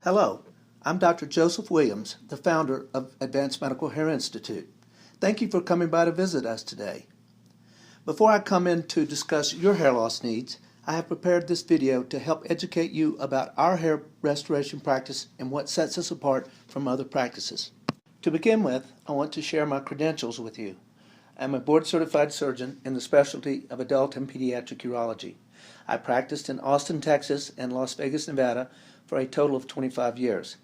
Hello, I'm Dr. Joseph Williams, the founder of Advanced Medical Hair Institute. Thank you for coming by to visit us today. Before I come in to discuss your hair loss needs, I have prepared this video to help educate you about our hair restoration practice and what sets us apart from other practices. To begin with, I want to share my credentials with you. I'm a board-certified surgeon in the specialty of adult and pediatric urology. I practiced in Austin, Texas and Las Vegas, Nevada for a total of 25 years.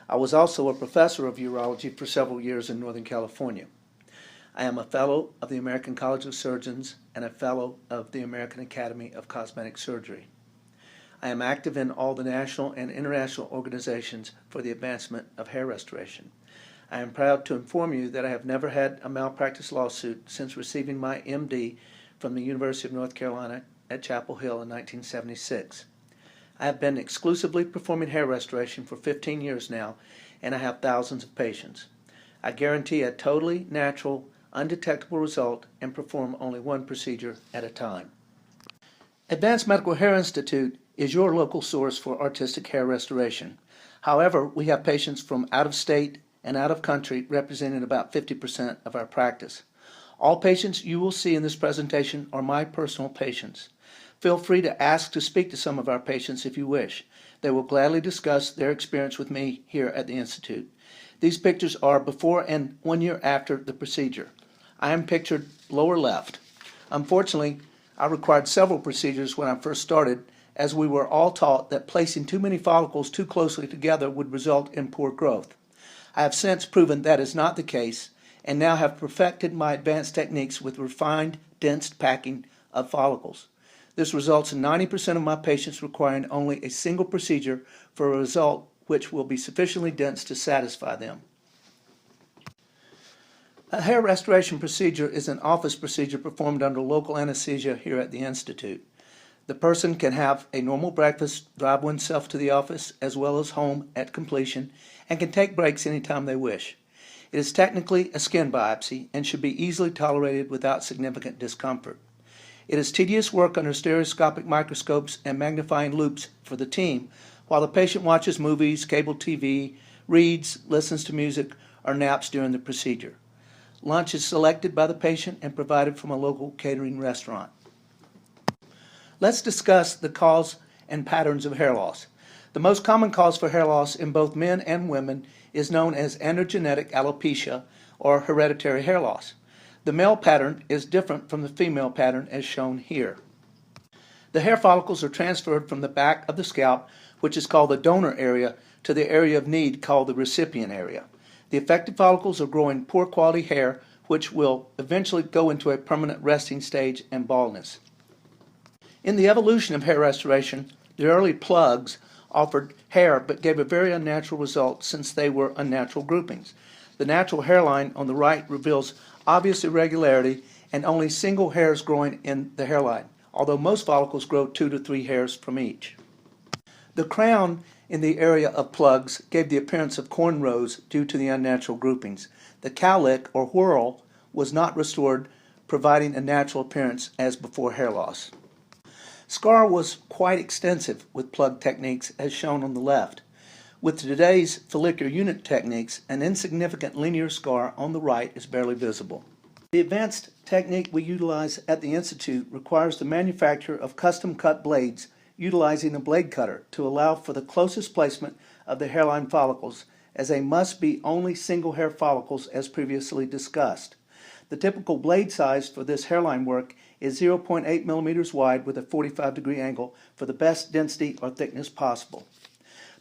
I was also a professor of urology for several years in Northern California. I am a fellow of the American College of Surgeons and a fellow of the American Academy of Cosmetic Surgery. I am active in all the national and international organizations for the advancement of hair restoration. I am proud to inform you that I have never had a malpractice lawsuit since receiving my MD from the University of North Carolina at Chapel Hill in 1976. I have been exclusively performing hair restoration for 15 years now, and I have thousands of patients. I guarantee a totally natural, undetectable result and perform only one procedure at a time. Advanced Medical Hair Institute is your local source for artistic hair restoration. However, we have patients from out of state and out of country representing about 50% of our practice. All patients you will see in this presentation are my personal patients. Feel free to ask to speak to some of our patients if you wish. They will gladly discuss their experience with me here at the Institute. These pictures are before and 1 year after the procedure. I am pictured lower left. Unfortunately, I required several procedures when I first started, as we were all taught that placing too many follicles too closely together would result in poor growth. I have since proven that is not the case, and now have perfected my advanced techniques with refined, dense packing of follicles. This results in 90% of my patients requiring only a single procedure for a result which will be sufficiently dense to satisfy them. A hair restoration procedure is an office procedure performed under local anesthesia here at the Institute. The person can have a normal breakfast, drive oneself to the office as well as home at completion, and can take breaks anytime they wish. It is technically a skin biopsy and should be easily tolerated without significant discomfort. It is tedious work under stereoscopic microscopes and magnifying loupes for the team, while the patient watches movies, cable TV, reads, listens to music, or naps during the procedure. Lunch is selected by the patient and provided from a local catering restaurant. Let's discuss the cause and patterns of hair loss. The most common cause for hair loss in both men and women is known as androgenetic alopecia, or hereditary hair loss. The male pattern is different from the female pattern as shown here. The hair follicles are transferred from the back of the scalp, which is called the donor area, to the area of need called the recipient area. The affected follicles are growing poor quality hair, which will eventually go into a permanent resting stage and baldness. In the evolution of hair restoration, the early plugs offered hair but gave a very unnatural result since they were unnatural groupings. The natural hairline on the right reveals obvious irregularity and only single hairs growing in the hairline, although most follicles grow 2 to 3 hairs from each. The crown in the area of plugs gave the appearance of cornrows due to the unnatural groupings. The cowlick or whorl was not restored, providing a natural appearance as before hair loss. Scar was quite extensive with plug techniques as shown on the left. With today's follicular unit techniques, an insignificant linear scar on the right is barely visible. The advanced technique we utilize at the Institute requires the manufacture of custom cut blades utilizing a blade cutter to allow for the closest placement of the hairline follicles, as they must be only single hair follicles as previously discussed. The typical blade size for this hairline work is 0.8 millimeters wide with a 45-degree angle for the best density or thickness possible.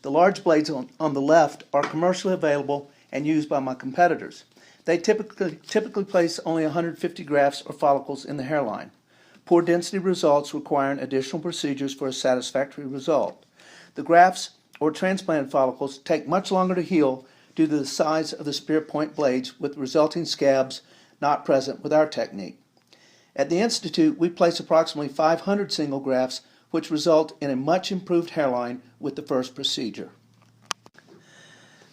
The large blades on the left are commercially available and used by my competitors. They typically place only 150 grafts or follicles in the hairline. Poor density results requiring additional procedures for a satisfactory result. The grafts or transplanted follicles take much longer to heal due to the size of the spear point blades, with resulting scabs not present with our technique. At the Institute, we place approximately 500 single grafts, which result in a much improved hairline with the first procedure.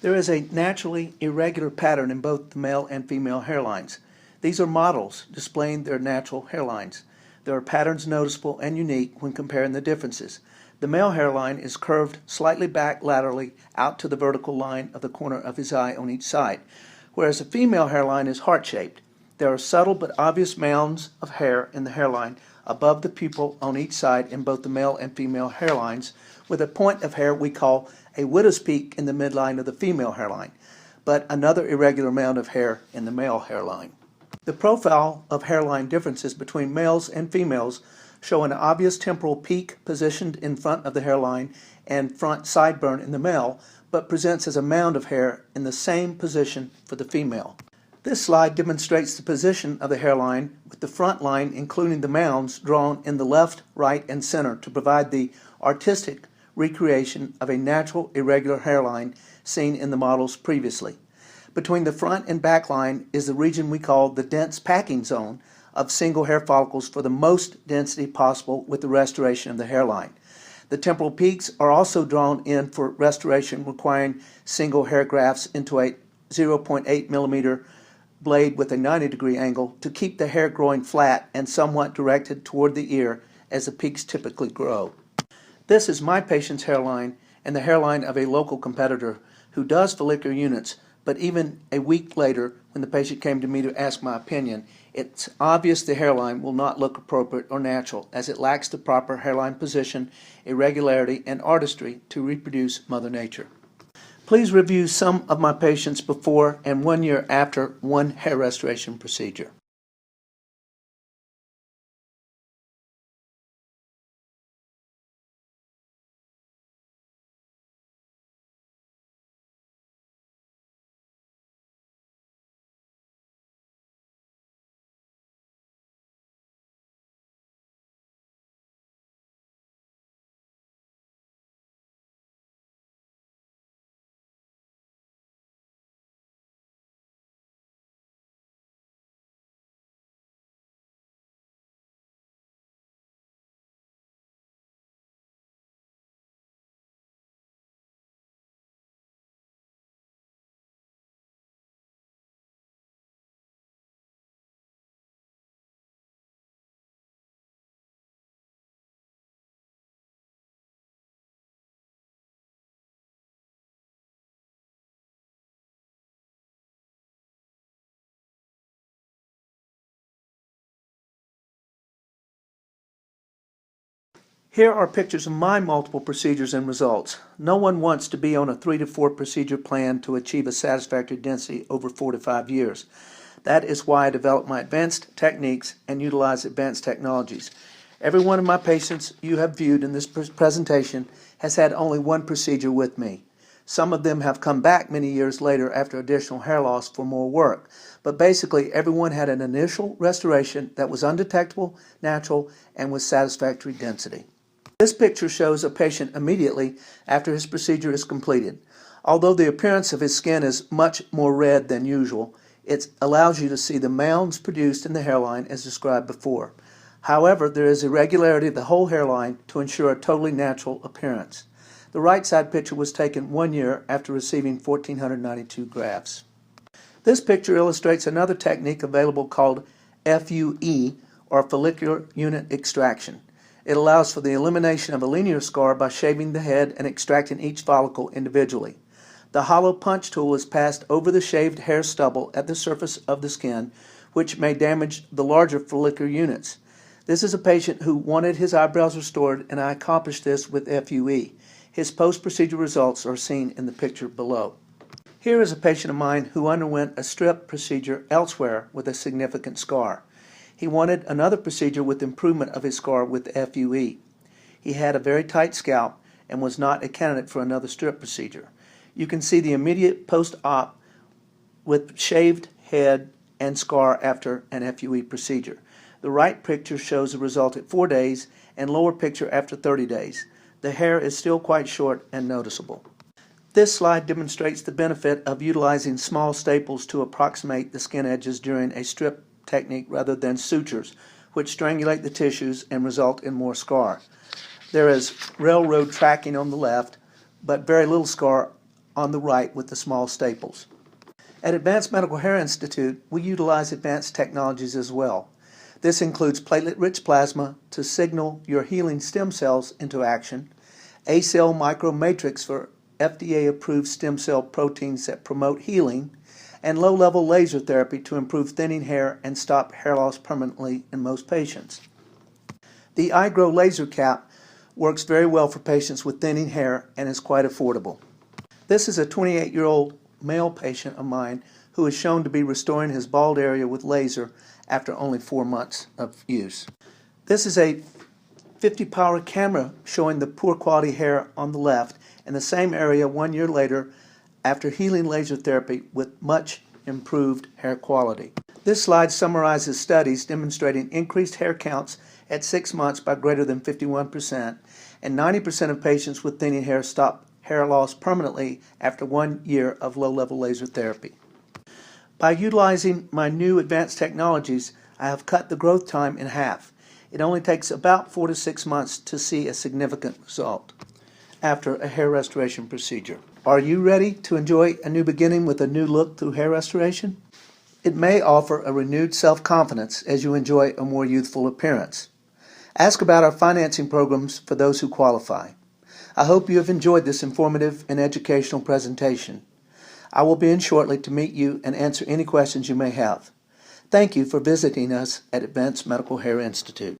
There is a naturally irregular pattern in both the male and female hairlines. These are models displaying their natural hairlines. There are patterns noticeable and unique when comparing the differences. The male hairline is curved slightly back laterally out to the vertical line of the corner of his eye on each side, whereas the female hairline is heart-shaped. There are subtle but obvious mounds of hair in the hairline above the pupil on each side in both the male and female hairlines, with a point of hair we call a widow's peak in the midline of the female hairline, but another irregular mound of hair in the male hairline. The profile of hairline differences between males and females show an obvious temporal peak positioned in front of the hairline and front sideburn in the male, but presents as a mound of hair in the same position for the female. This slide demonstrates the position of the hairline with the front line, including the mounds, drawn in the left, right, and center to provide the artistic recreation of a natural irregular hairline seen in the models previously. Between the front and back line is the region we call the dense packing zone of single hair follicles for the most density possible with the restoration of the hairline. The temporal peaks are also drawn in for restoration requiring single hair grafts into a 0.8 millimeter blade with a 90-degree angle to keep the hair growing flat and somewhat directed toward the ear as the peaks typically grow. This is my patient's hairline and the hairline of a local competitor who does follicular units, but even a week later when the patient came to me to ask my opinion, it's obvious the hairline will not look appropriate or natural as it lacks the proper hairline position, irregularity, and artistry to reproduce Mother Nature. Please review some of my patients before and 1 year after one hair restoration procedure. Here are pictures of my multiple procedures and results. No one wants to be on a 3 to 4 procedure plan to achieve a satisfactory density over 4 to 5 years. That is why I developed my advanced techniques and utilize advanced technologies. Every one of my patients you have viewed in this presentation has had only one procedure with me. Some of them have come back many years later after additional hair loss for more work. But basically, everyone had an initial restoration that was undetectable, natural, and with satisfactory density. This picture shows a patient immediately after his procedure is completed. Although the appearance of his skin is much more red than usual, it allows you to see the mounds produced in the hairline as described before. However, there is irregularity of the whole hairline to ensure a totally natural appearance. The right side picture was taken 1 year after receiving 1,492 grafts. This picture illustrates another technique available called FUE, or follicular unit extraction. It allows for the elimination of a linear scar by shaving the head and extracting each follicle individually. The hollow punch tool is passed over the shaved hair stubble at the surface of the skin, which may damage the larger follicular units. This is a patient who wanted his eyebrows restored, and I accomplished this with FUE. His post-procedure results are seen in the picture below. Here is a patient of mine who underwent a strip procedure elsewhere with a significant scar. He wanted another procedure with improvement of his scar with FUE. He had a very tight scalp and was not a candidate for another strip procedure. You can see the immediate post-op with shaved head and scar after an FUE procedure. The right picture shows the result at 4 days and lower picture after 30 days. The hair is still quite short and noticeable. This slide demonstrates the benefit of utilizing small staples to approximate the skin edges during a strip technique rather than sutures, which strangulate the tissues and result in more scar. There is railroad tracking on the left, but very little scar on the right with the small staples. At Advanced Medical Hair Institute, we utilize advanced technologies as well. This includes platelet-rich plasma to signal your healing stem cells into action, A-cell micromatrix for FDA-approved stem cell proteins that promote healing, and low-level laser therapy to improve thinning hair and stop hair loss permanently in most patients. The iGrow laser cap works very well for patients with thinning hair and is quite affordable. This is a 28-year-old male patient of mine who is shown to be restoring his bald area with laser after only 4 months of use. This is a 50-power camera showing the poor quality hair on the left in the same area 1 year later after healing laser therapy with much improved hair quality. This slide summarizes studies demonstrating increased hair counts at 6 months by greater than 51%, and 90% of patients with thinning hair stop hair loss permanently after 1 year of low-level laser therapy. By utilizing my new advanced technologies, I have cut the growth time in half. It only takes about 4 to 6 months to see a significant result after a hair restoration procedure. Are you ready to enjoy a new beginning with a new look through hair restoration? It may offer a renewed self-confidence as you enjoy a more youthful appearance. Ask about our financing programs for those who qualify. I hope you have enjoyed this informative and educational presentation. I will be in shortly to meet you and answer any questions you may have. Thank you for visiting us at Advanced Medical Hair Institute.